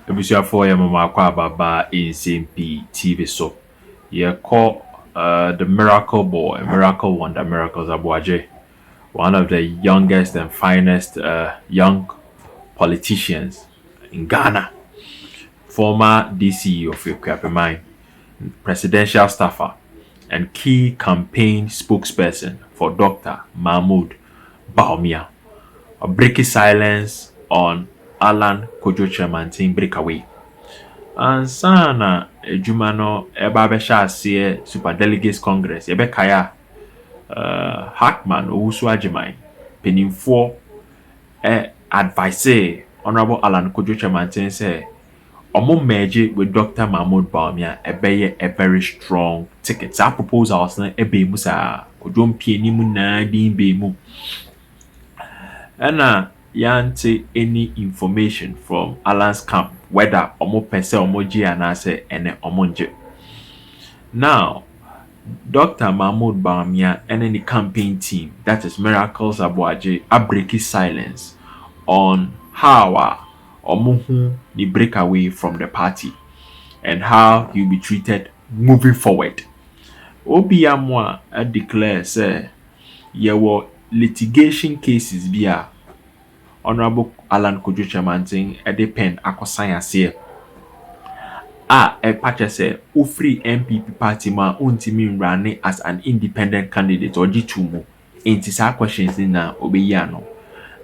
Ebusuafo ya mama kwa baba Nsem-Pii TV so. Ye call the miracle boy, miracle wonder, miracles Aboagye, one of the youngest and finest young politicians in Ghana, former DC of Electoral, presidential staffer, and key campaign spokesperson for Dr. Mahmoud Bawumia. A breaking silence on Alan Kojo Chairman Breakaway. And sana ejumano eba besha ase Super Delegates Congress ebe kaya Hackman owusu agyeman penimfo advise Honorable Alan Kojo Chairman say omo merge with Dr. Mahmoud Bawumia ebe a very strong ticket. Sa proposals na ebe mu sa Kojo mpie ni mu na din be mu. Yante any information from Alan's camp whether omo pese omoji anase ene omonje. Now, Dr. Mahmoud Bawumia and the campaign team, that is Miracles Aboagye, are breaking silence on how omuhu ni break away from the party and how he'll be treated moving forward. Obiamwa declare say yewo litigation cases bia Honorable Alan Kojo Chairman pen akosan ase patcha say free MPP party ma untimi run as an independent candidate or G2 enti sa questions na obeyi no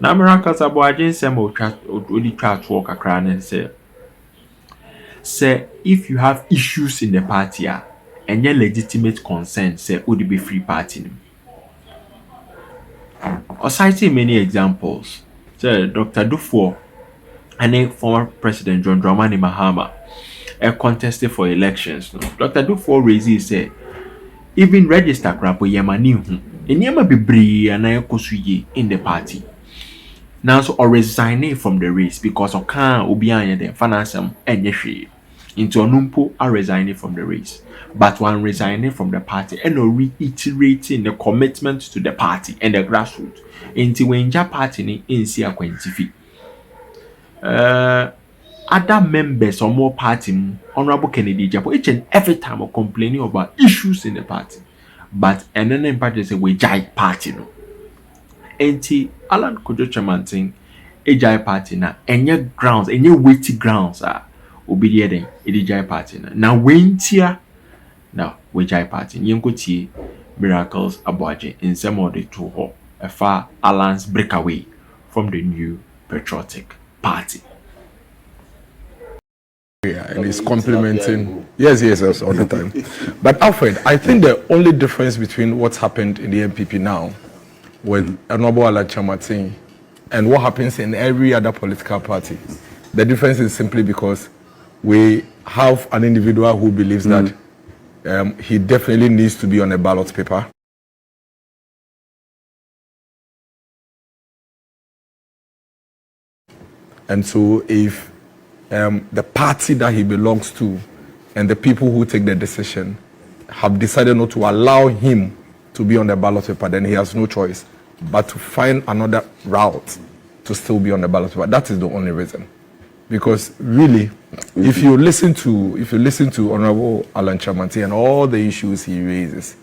na Miracles Aboagye nsem odi twa talk akra ne say if you have issues in the party and your legitimate concern say would be free party or citing many examples. Dr. Dufour and former President John Dramani Mahama contested for elections. Dr. Dufour raised say even register crap yemani and yema be and in the party. Now so or resigning from the race because of can obianya the financial and yeshi into onumpo are resigning from the race. But one resigning from the party and reiterating the commitment to the party and the grassroots. Into when ja party ni insi akwantifi. Other members or more party, Honorable Kennedy Japo, each and every time are complaining about issues in the party. But and then party say we jai party no. Enti Alan Kojo Chairman thing, a jai party na any grounds, any weighty grounds obi there then jai party na. Now when tia now we jai party. Nyenko tie Miracles Aboagye in some of the two a far Alan's breakaway from the new patriotic party. Yeah, and he's complimenting. Yes, all the time. But Alfred, I think the only difference between what's happened in the MPP now with Honorable Alan Chairman and what happens in every other political party, the difference is simply because we have an individual who believes that he definitely needs to be on a ballot paper. And so if the party that he belongs to and the people who take the decision have decided not to allow him to be on the ballot paper, then he has no choice but to find another route to still be on the ballot paper. That is the only reason. Because really, if you listen to Honorable Alan Chairman and all the issues he raises,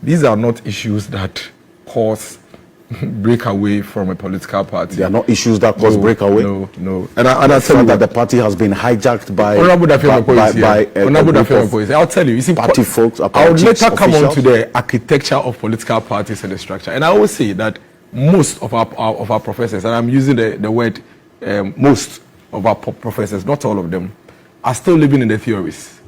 these are not issues that cause breakaway from a political party. They are not issues that cause breakaway. No. And I tell you that the party has been hijacked by Honorable Dafiama. I'll tell you. You see, party folks. I would later come on to the architecture of political parties and the structure. And I always say that most of our professors, and I'm using the word most of our professors, not all of them, are still living in the theories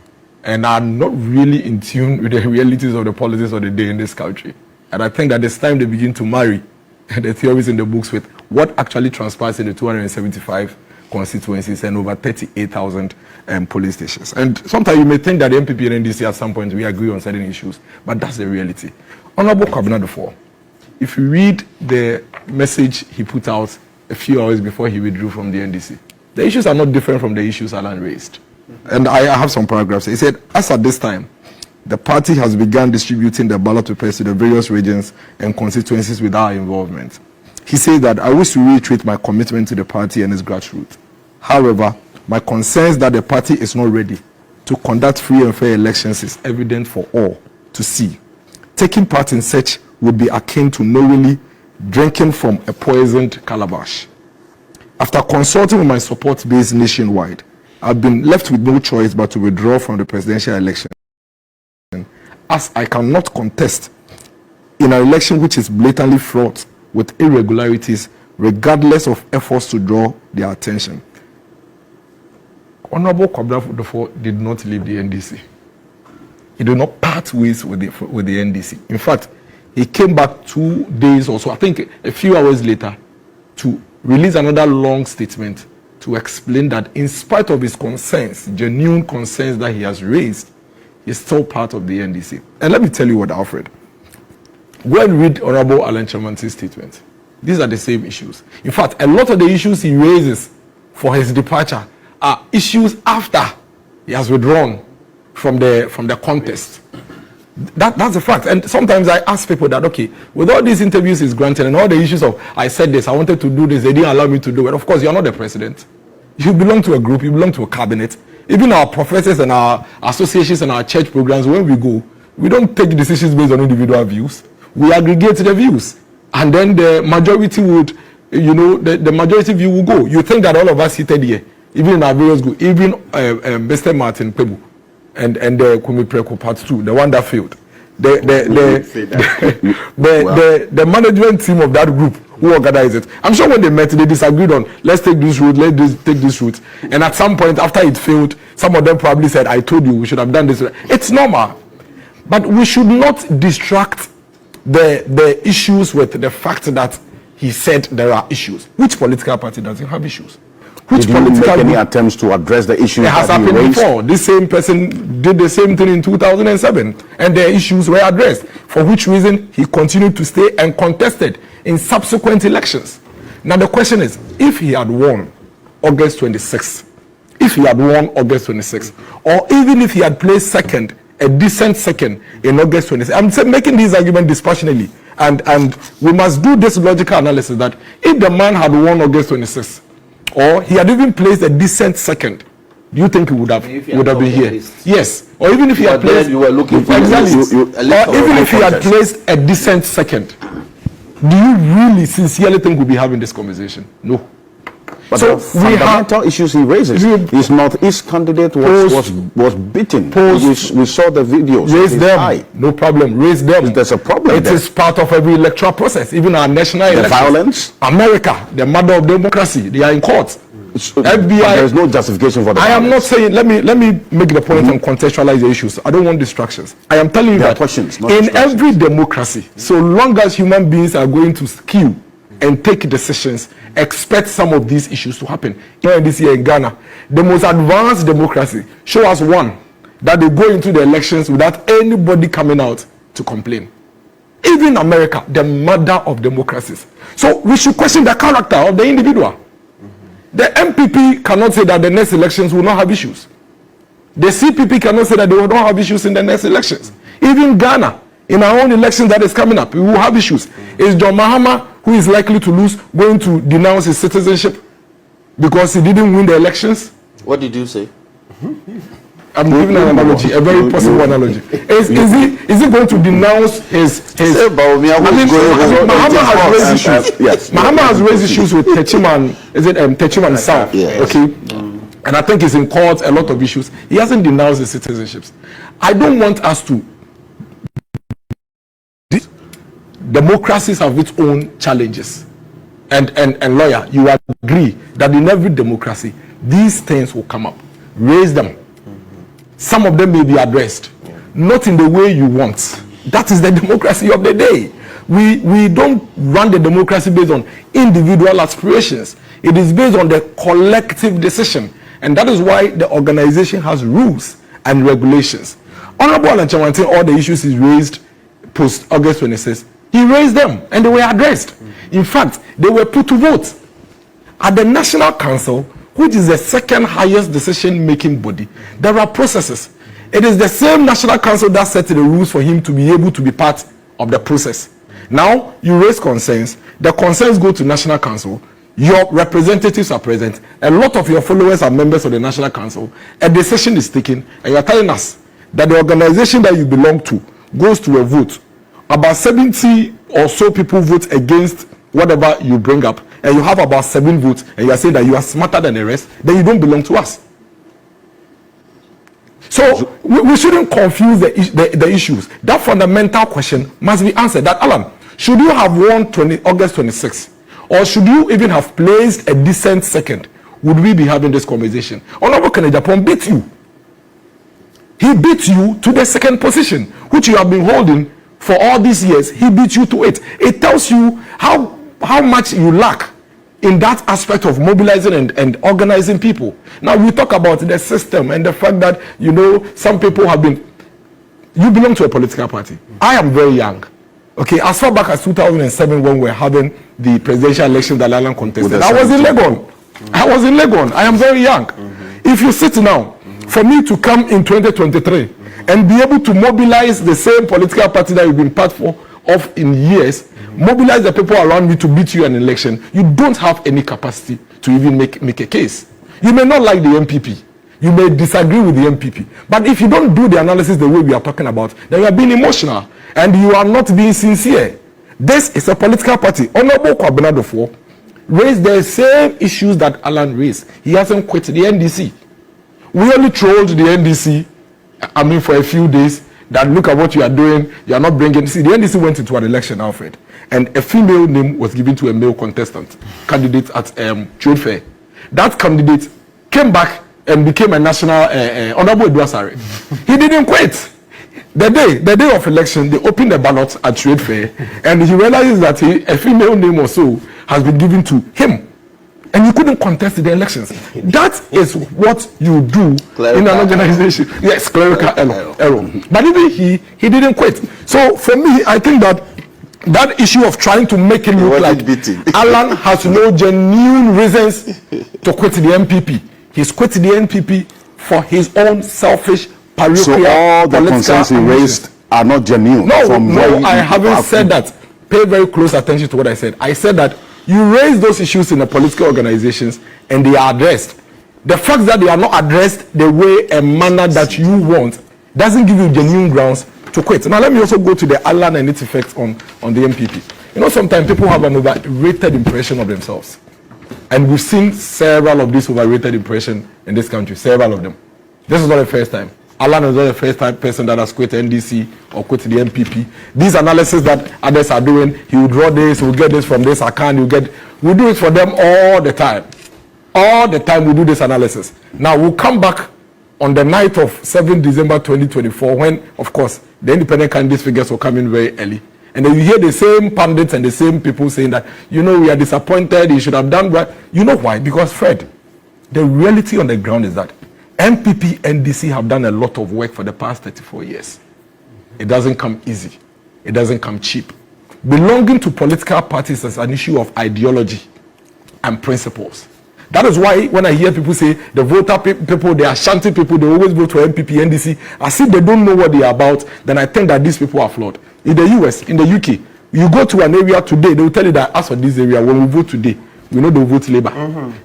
and are not really in tune with the realities of the politics of the day in this country. And I think that it's time they begin to marry the theories in the books with what actually transpires in the 275 constituencies and over 38,000 police stations. And sometimes you may think that the MPP and NDC at some point we agree on certain issues, but that's the reality. Honorable Kwabena Dufour, if you read the message he put out a few hours before he withdrew from the NDC, the issues are not different from the issues Alan raised. And I have some paragraphs. He said, as at this time, the party has begun distributing the ballot papers to the various regions and constituencies without involvement. he says that I wish to reiterate my commitment to the party and its grassroots. However, my concerns that the party is not ready to conduct free and fair elections is evident for all to see. Taking part in such would be akin to knowingly drinking from a poisoned calabash. After consulting with my support base nationwide, I've been left with no choice but to withdraw from the presidential election, as I cannot contest in an election which is blatantly fraught with irregularities, regardless of efforts to draw their attention. Honorable Kwabena Fudufo did not leave the NDC. He did not part ways with the NDC. In fact, he came back 2 days or so, I think a few hours later, to release another long statement to explain that in spite of his concerns, genuine concerns that he has raised, he's still part of the NDC. And let me tell you what, Alfred. Go and read Honorable Alan Chamanti's statement. These are the same issues. In fact, a lot of the issues he raises for his departure are issues after he has withdrawn from the contest. That's a fact. And sometimes I ask people that, okay, with all these interviews he's granted and all the issues of, I said this, I wanted to do this, they didn't allow me to do it. Of course, you're not the president. You belong to a group, you belong to a cabinet. Even our professors and our associations and our church programs, when we go, we don't take decisions based on individual views. We aggregate the views. And then the majority would, the majority view will go. You think that all of us seated here, even in our various groups, even Mr. Martin Pebu, and Kumi Preko Part 2, the one that failed. The management team of that group who organized it, I'm sure when they met, they disagreed on, let's take this route, take this route. And at some point, after it failed, some of them probably said, I told you, we should have done this. It's normal. But we should not distract the issues with the fact that he said there are issues. Which political party doesn't have issues? Which did you make any attempts to address the issues that has happened before? This same person did the same thing in 2007, and the issues were addressed. For which reason he continued to stay and contested in subsequent elections. Now the question is, if he had won August 26th, or even if he had placed second, a decent second in August 26th, I'm making this argument dispassionately, and we must do this logical analysis that if the man had won August 26th, or he had even placed a decent second, do you think he would have been here? Yes. Or even if he had placed, you were looking for exactly. Or even if he had placed a decent second, do you really sincerely think we'll be having this conversation? No. But so the fundamental issues he raises, his Northeast candidate was beaten. We saw the videos. Raise them. No problem. Raise them. There's a problem. It is part of every electoral process. Even our national elections. Violence. America, the mother of democracy, they are in court. FBI. There is no justification for the violence. I am not saying. Let me make the point and contextualize the issues. I don't want distractions. I am telling you that questions, in every democracy, so long as human beings are going to queue and take decisions, expect some of these issues to happen. Here this year in Ghana, the most advanced democracy, show us one that they go into the elections without anybody coming out to complain. Even America, the mother of democracies. So we should question the character of the individual. The MPP cannot say that the next elections will not have issues. The CPP cannot say that they will not have issues in the next elections. Even Ghana, in our own elections that is coming up, we will have issues. Is John Mahama, who is likely to lose, going to denounce his citizenship because he didn't win the elections? What did you say? I'm giving an analogy, a very possible analogy. Is he going to denounce his Mahama has raised issues. Yes. Mahama has raised issues with Techiman, Techiman South? Yes. Okay. And I think he's in court, a lot of issues. He hasn't denounced his citizenships. I don't want us to. Democracies have its own challenges. And lawyer, you agree that in every democracy, these things will come up. Raise them. Some of them may be addressed. Not in the way you want. That is the democracy of the day. We don't run the democracy based on individual aspirations. It is based on the collective decision. And that is why the organization has rules and regulations. Honorable Alan Chamanti, all the issues he raised post-August 26th, he raised them and they were addressed. In fact, they were put to vote. At the National Council, which is the second highest decision-making body, there are processes. It is the same National Council that set the rules for him to be able to be part of the process. Now, you raise concerns. the concerns go to National Council, your representatives are present, a lot of your followers are members of the National Council, a decision is taken, and you are telling us that the organization that you belong to goes to a vote. About 70 or so people vote against whatever you bring up, and you have about 7 votes, and you are saying that you are smarter than the rest, then you don't belong to us. So we shouldn't confuse the issues. That fundamental question must be answered. That, Alan, should you have won August 26th? Or should you even have placed a decent second? Would we be having this conversation? Honorable Kennedy Japan beat you. He beat you to the second position, which you have been holding for all these years. He beat you to it. It tells you how much you lack in that aspect of mobilizing and organizing people. Now we talk about the system and the fact that, you know, some people have been, you belong to a political party. I am very young. Okay, as far back as 2007 when we were having the presidential election that Alan contested, I was in Legon. I was in Legon. I am very young. If you sit now, for me to come in 2023 and be able to mobilize the same political party that you've been part of in years, mobilize the people around me to beat you in an election, you don't have any capacity to even make a case. You may not like the MPP. You may disagree with the MPP. But if you don't do the analysis the way we are talking about, then you are being emotional and you are not being sincere. This is a political party. Honorable Kwabenadofo raised the same issues that Alan raised. He hasn't quit the NDC. We only trolled the NDC, for a few days, that look at what you are doing, you are not bringing. See, the NDC went into an election, Alfred, and a female name was given to a male contestant, candidate at trade fair. That candidate came back and became a national Honorable Edwasare. He didn't quit. The day of election, they opened the ballot at trade fair, and he realizes that a female name or so has been given to him. And you couldn't contest the elections. That is what you do in an organization. Yes, clerical error. But even he didn't quit. So for me, I think that issue of trying to make it look like Alan has no genuine reasons to quit the MPP. He's quit the NPP for his own selfish parochial. So all the concerns he raised are not genuine. No, I haven't said that. Pay very close attention to what I said. I said that you raise those issues in the political organizations and they are addressed. The fact that they are not addressed the way and manner that you want doesn't give you genuine grounds to quit. Now let me also go to the Alan and its effects on the MPP. You know, sometimes people have an overrated impression of themselves. And we've seen several of these overrated impressions in this country, several of them. This is not the first time. Alan is not the first time person that has quit NDC or quit the MPP. These analysis that others are doing, he will draw this, he will get this from this account, we do it for them all the time. All the time we do this analysis. Now we'll come back on the night of 7 December 2024 when, of course, the independent candidates figures will come in very early. And then you hear the same pundits and the same people saying that, you know, we are disappointed, you should have done right. You know why? Because, Fred, the reality on the ground is that MPP, NDC have done a lot of work for the past 34 years. It doesn't come easy. It doesn't come cheap. Belonging to political parties is an issue of ideology and principles. That is why when I hear people say the voter people, the Ashanti people, they always vote for MPP, NDC, as if they don't know what they are about, then I think that these people are flawed. In the US, in the UK, you go to an area today, they will tell you that as for this area, when we vote today, we know they'll vote Labour,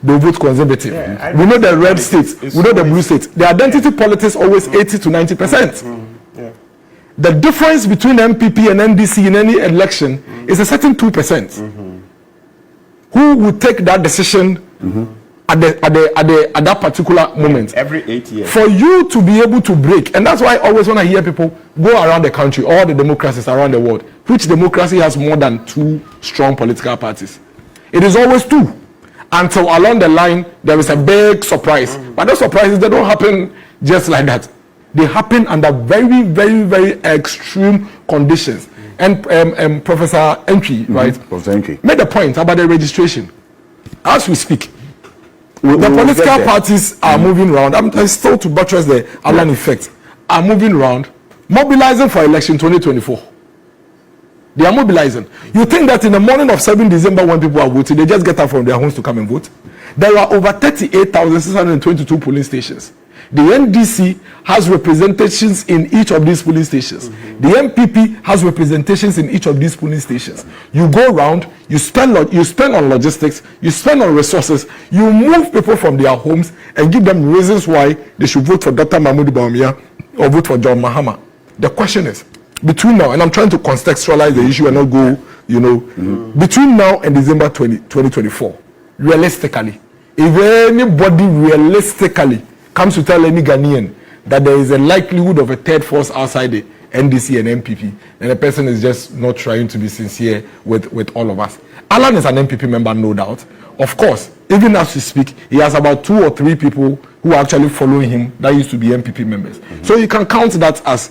they'll vote Conservative. Yeah, we know the red states, we know the blue states. The identity politics always 80 to 90%. The difference between MPP and NDC in any election is a certain 2%. Who will take that decision at that particular moment? Every 8 years. For you to be able to break, and that's why always when I hear people go around the country, all the democracies around the world, which democracy has more than 2 strong political parties? It is always 2. Until along the line, there is a big surprise. But those surprises, they don't happen just like that. They happen under very, very, very extreme conditions. And Professor Nsem-Pii, right, Professor Nsem-Pii made a point about the registration. As we speak, the political parties are moving around. I'm still to buttress the Alan effect. Are moving around, mobilizing for election 2024. They are mobilizing. You think that in the morning of 7 December when people are voting, they just get up from their homes to come and vote? There are over 38,622 polling stations. The NDC has representations in each of these polling stations. The MPP has representations in each of these polling stations. You go around, you spend on logistics, you spend on resources, you move people from their homes and give them reasons why they should vote for Dr. Mahmoud Bawumia or vote for John Mahama. The question is, between now, and I'm trying to contextualize the issue and not go, between now and December 2024, realistically, if anybody realistically comes to tell any Ghanaian that there is a likelihood of a third force outside the NDC and MPP, then the person is just not trying to be sincere with all of us. Alan is an MPP member, no doubt. Of course, even as we speak, he has about 2 or 3 people who are actually following him that used to be MPP members. So you can count that as